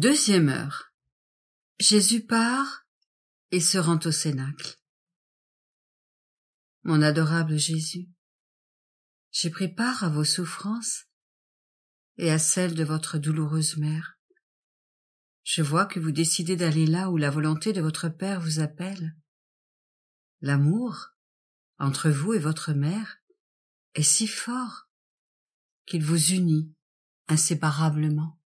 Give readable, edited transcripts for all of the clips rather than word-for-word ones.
Deuxième heure. Jésus part et se rend au cénacle. Mon adorable Jésus, j'ai pris part à vos souffrances et à celles de votre douloureuse mère. Je vois que vous décidez d'aller là où la volonté de votre Père vous appelle. L'amour entre vous et votre mère est si fort qu'il vous unit inséparablement.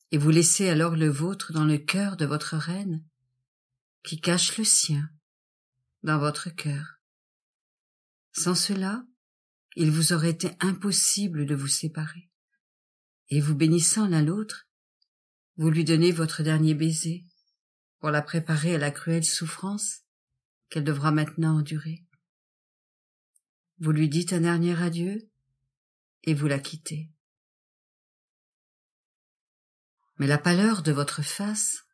Et vous laissez alors le vôtre dans le cœur de votre reine, qui cache le sien dans votre cœur. Sans cela, il vous aurait été impossible de vous séparer. Et vous bénissant l'un l'autre, vous lui donnez votre dernier baiser pour la préparer à la cruelle souffrance qu'elle devra maintenant endurer. Vous lui dites un dernier adieu et vous la quittez. Mais la pâleur de votre face,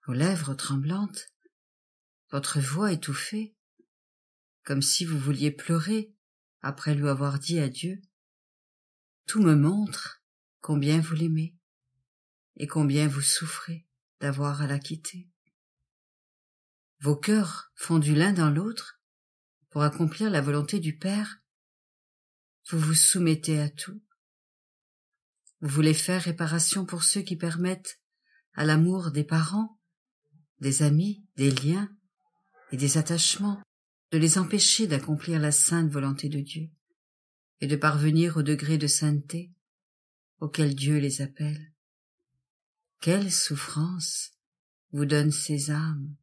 vos lèvres tremblantes, votre voix étouffée, comme si vous vouliez pleurer après lui avoir dit adieu, tout me montre combien vous l'aimez et combien vous souffrez d'avoir à la quitter. Vos cœurs fondus l'un dans l'autre pour accomplir la volonté du Père, vous vous soumettez à tout. Vous voulez faire réparation pour ceux qui permettent à l'amour des parents, des amis, des liens et des attachements de les empêcher d'accomplir la sainte volonté de Dieu et de parvenir au degré de sainteté auquel Dieu les appelle. Quelle souffrance vous donnent ces âmes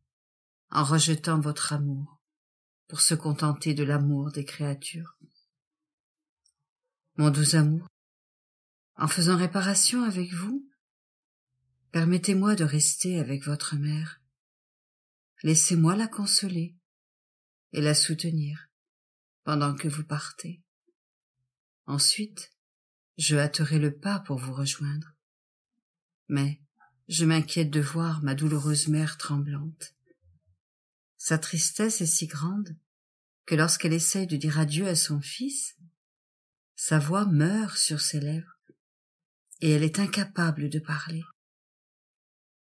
en rejetant votre amour pour se contenter de l'amour des créatures. Mon doux amour, en faisant réparation avec vous, permettez-moi de rester avec votre mère. Laissez-moi la consoler et la soutenir pendant que vous partez. Ensuite, je hâterai le pas pour vous rejoindre. Mais je m'inquiète de voir ma douloureuse mère tremblante. Sa tristesse est si grande que lorsqu'elle essaye de dire adieu à son fils, sa voix meurt sur ses lèvres et elle est incapable de parler.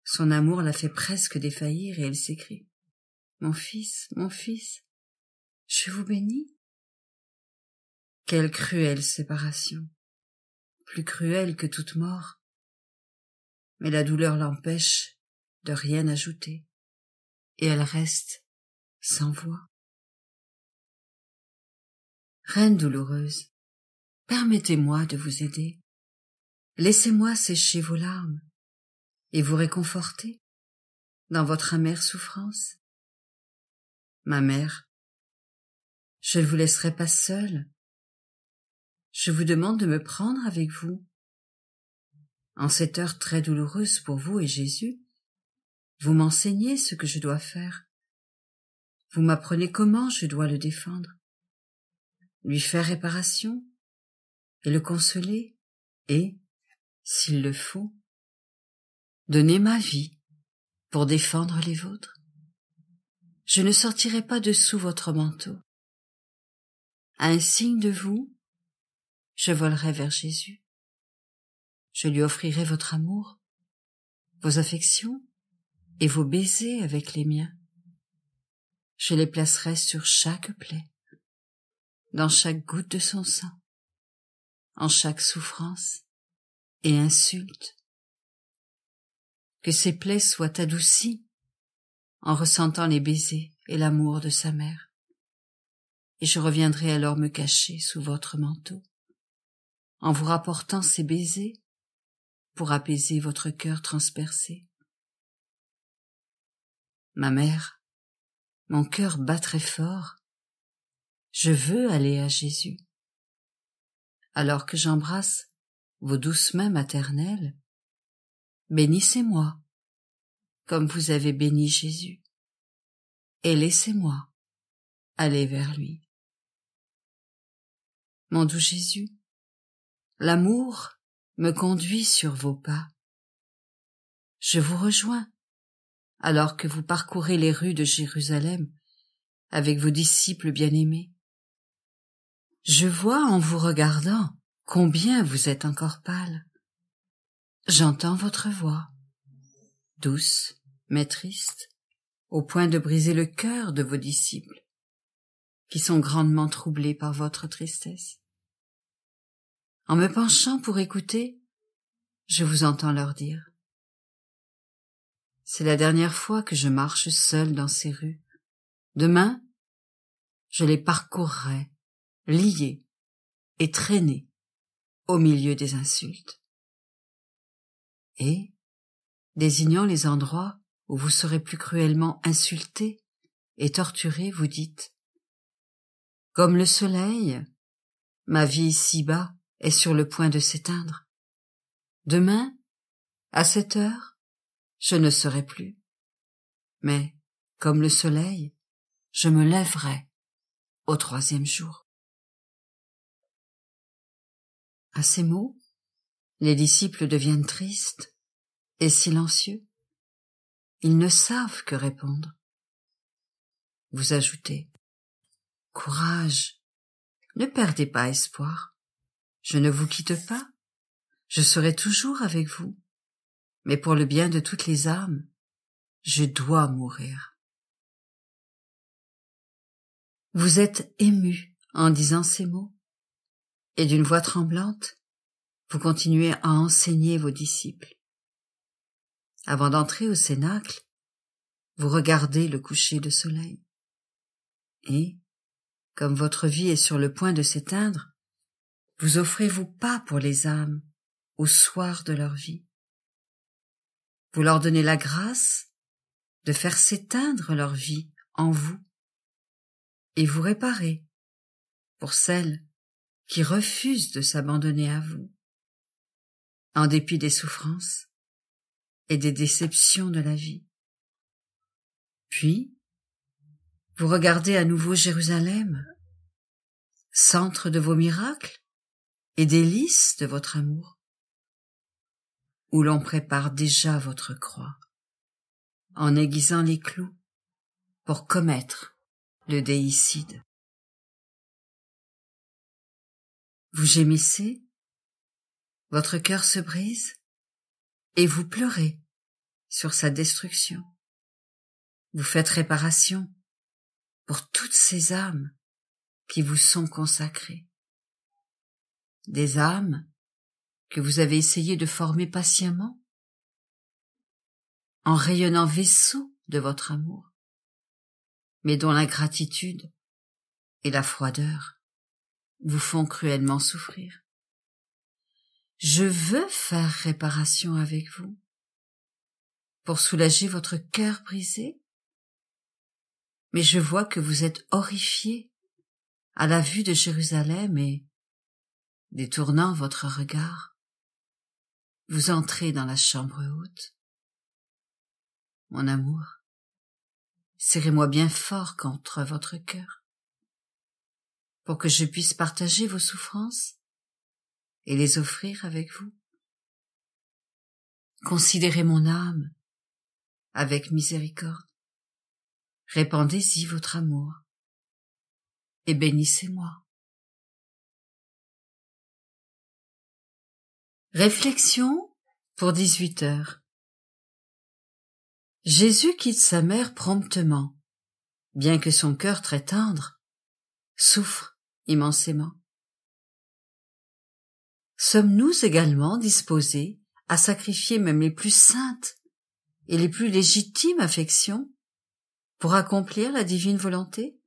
Son amour la fait presque défaillir et elle s'écrie « Mon fils, je vous bénis !» Quelle cruelle séparation, plus cruelle que toute mort. Mais la douleur l'empêche de rien ajouter et elle reste sans voix. Reine douloureuse, permettez-moi de vous aider. Laissez-moi sécher vos larmes et vous réconforter dans votre amère souffrance. Ma mère, je ne vous laisserai pas seule. Je vous demande de me prendre avec vous. En cette heure très douloureuse pour vous et Jésus, vous m'enseignez ce que je dois faire. Vous m'apprenez comment je dois le défendre, lui faire réparation et le consoler et, s'il le faut, donner ma vie pour défendre les vôtres. Je ne sortirai pas de sous votre manteau. À un signe de vous, je volerai vers Jésus. Je lui offrirai votre amour, vos affections et vos baisers avec les miens. Je les placerai sur chaque plaie, dans chaque goutte de son sang, en chaque souffrance et insulte. Que ces plaies soient adoucies en ressentant les baisers et l'amour de sa mère. Et je reviendrai alors me cacher sous votre manteau, en vous rapportant ces baisers pour apaiser votre cœur transpercé. Ma mère, mon cœur bat très fort. Je veux aller à Jésus. Alors que j'embrasse vos douces mains maternelles, bénissez-moi comme vous avez béni Jésus, et laissez-moi aller vers lui. Mon doux Jésus, l'amour me conduit sur vos pas. Je vous rejoins alors que vous parcourez les rues de Jérusalem avec vos disciples bien-aimés. Je vois en vous regardant combien vous êtes encore pâle. J'entends votre voix, douce, mais triste, au point de briser le cœur de vos disciples, qui sont grandement troublés par votre tristesse. En me penchant pour écouter, je vous entends leur dire: c'est la dernière fois que je marche seul dans ces rues. Demain, je les parcourrai, liés et traînés au milieu des insultes. Et, désignant les endroits où vous serez plus cruellement insultés et torturés, vous dites: comme le soleil, ma vie ici-bas est sur le point de s'éteindre. Demain, à cette heure, je ne serai plus. Mais, comme le soleil, je me lèverai au 3e jour. À ces mots, les disciples deviennent tristes et silencieux. Ils ne savent que répondre. Vous ajoutez: courage, ne perdez pas espoir. Je ne vous quitte pas, je serai toujours avec vous. Mais pour le bien de toutes les âmes, je dois mourir. Vous êtes ému en disant ces mots, et d'une voix tremblante, vous continuez à enseigner vos disciples. Avant d'entrer au cénacle, vous regardez le coucher de soleil. Et, comme votre vie est sur le point de s'éteindre, vous offrez-vous pas pour les âmes au soir de leur vie. Vous leur donnez la grâce de faire s'éteindre leur vie en vous, et vous réparez pour celles qui refusent de s'abandonner à vous, en dépit des souffrances et des déceptions de la vie. Puis, vous regardez à nouveau Jérusalem, centre de vos miracles et délices de votre amour, où l'on prépare déjà votre croix, en aiguisant les clous pour commettre le déicide. Vous gémissez, votre cœur se brise, et vous pleurez sur sa destruction. Vous faites réparation pour toutes ces âmes qui vous sont consacrées. Des âmes que vous avez essayé de former patiemment, en rayonnant vaisseau de votre amour, mais dont l'ingratitude et la froideur vous font cruellement souffrir. Je veux faire réparation avec vous, pour soulager votre cœur brisé, mais je vois que vous êtes horrifiés à la vue de Jérusalem et, détournant votre regard, vous entrez dans la chambre haute. Mon amour, serrez-moi bien fort contre votre cœur, pour que je puisse partager vos souffrances et les offrir avec vous. Considérez mon âme avec miséricorde, répandez-y votre amour et bénissez-moi. Réflexion pour 18 heures. Jésus quitte sa mère promptement, bien que son cœur très tendre souffre immensément. Sommes-nous également disposés à sacrifier même les plus saintes et les plus légitimes affections pour accomplir la divine volonté?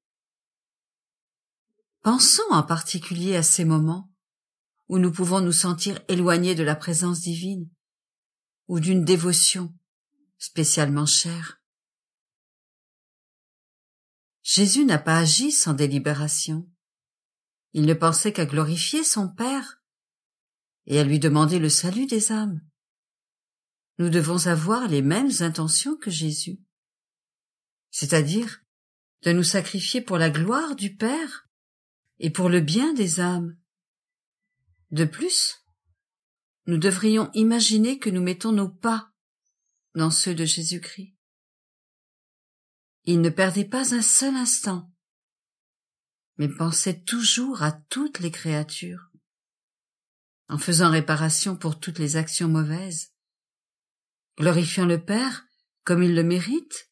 Pensons en particulier à ces moments où nous pouvons nous sentir éloignés de la présence divine ou d'une dévotion spécialement chère. Jésus n'a pas agi sans délibération. Il ne pensait qu'à glorifier son Père et à lui demander le salut des âmes. Nous devons avoir les mêmes intentions que Jésus, c'est-à-dire de nous sacrifier pour la gloire du Père et pour le bien des âmes. De plus, nous devrions imaginer que nous mettons nos pas dans ceux de Jésus-Christ. Il ne perdait pas un seul instant, mais pensait toujours à toutes les créatures, en faisant réparation pour toutes les actions mauvaises glorifiant le Père comme il le mérite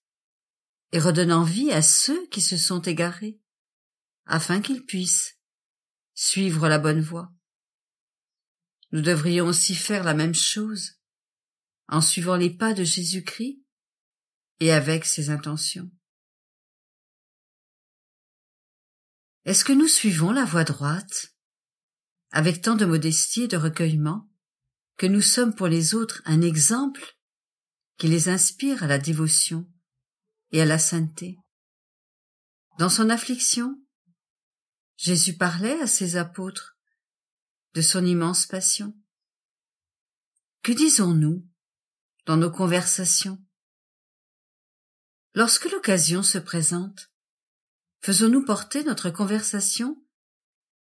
et redonnant vie à ceux qui se sont égarés, afin qu'ils puissent suivre la bonne voie. Nous devrions aussi faire la même chose en suivant les pas de Jésus-Christ et avec ses intentions. Est-ce que nous suivons la voie droite, avec tant de modestie et de recueillement, que nous sommes pour les autres un exemple qui les inspire à la dévotion et à la sainteté? Dans son affliction, Jésus parlait à ses apôtres de son immense passion. Que disons-nous dans nos conversations? Lorsque l'occasion se présente, faisons-nous porter notre conversation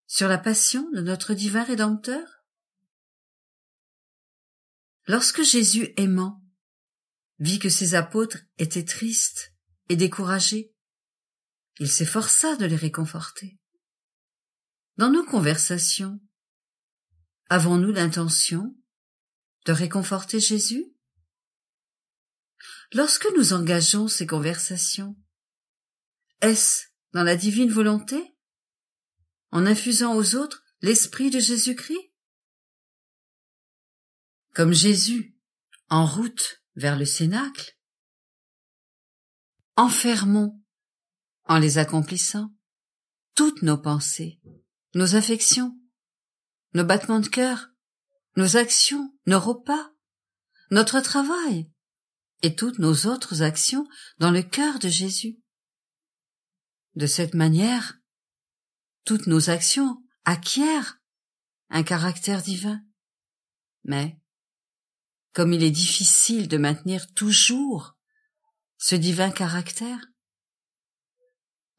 sur la passion de notre divin Rédempteur? Lorsque Jésus aimant vit que ses apôtres étaient tristes et découragés, il s'efforça de les réconforter. Dans nos conversations, avons-nous l'intention de réconforter Jésus? Lorsque nous engageons ces conversations, est-ce dans la divine volonté, en infusant aux autres l'esprit de Jésus-Christ? Comme Jésus, en route vers le cénacle, enfermons, en les accomplissant, toutes nos pensées, nos affections, nos battements de cœur, nos actions, nos repas, notre travail et toutes nos autres actions dans le cœur de Jésus. De cette manière, toutes nos actions acquièrent un caractère divin. Mais, comme il est difficile de maintenir toujours ce divin caractère,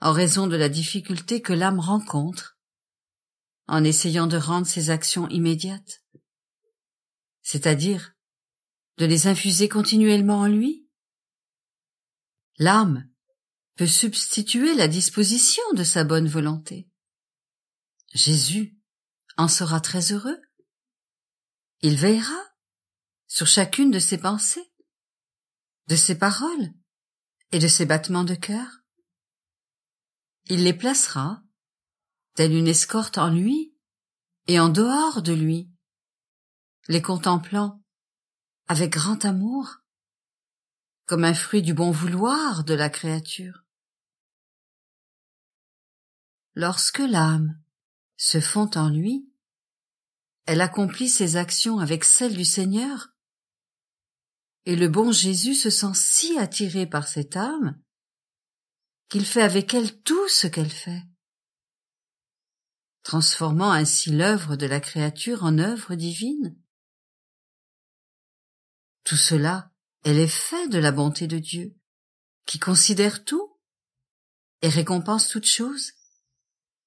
en raison de la difficulté que l'âme rencontre en essayant de rendre ses actions immédiates, c'est-à-dire de les infuser continuellement en lui, l'âme peut substituer la disposition de sa bonne volonté. Jésus en sera très heureux. Il veillera sur chacune de ses pensées, de ses paroles et de ses battements de cœur. Il les placera, telle une escorte en lui et en dehors de lui, les contemplant avec grand amour, comme un fruit du bon vouloir de la créature. Lorsque l'âme se fond en lui, elle accomplit ses actions avec celles du Seigneur, et le bon Jésus se sent si attiré par cette âme qu'il fait avec elle tout ce qu'elle fait, transformant ainsi l'œuvre de la créature en œuvre divine. Tout cela est l'effet de la bonté de Dieu, qui considère tout et récompense toutes choses,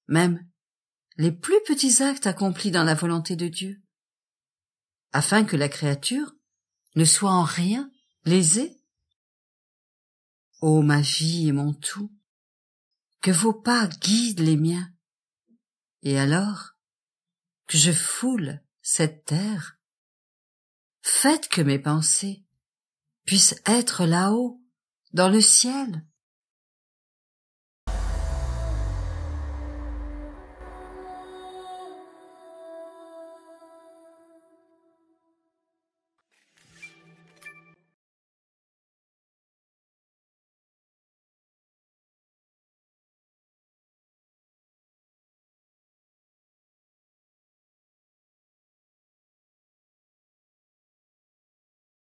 même les plus petits actes accomplis dans la volonté de Dieu, afin que la créature ne soit en rien lésée. Ô ma vie et mon tout, que vos pas guident les miens, et alors que je foule cette terre, faites que mes pensées puissent être là-haut, dans le ciel,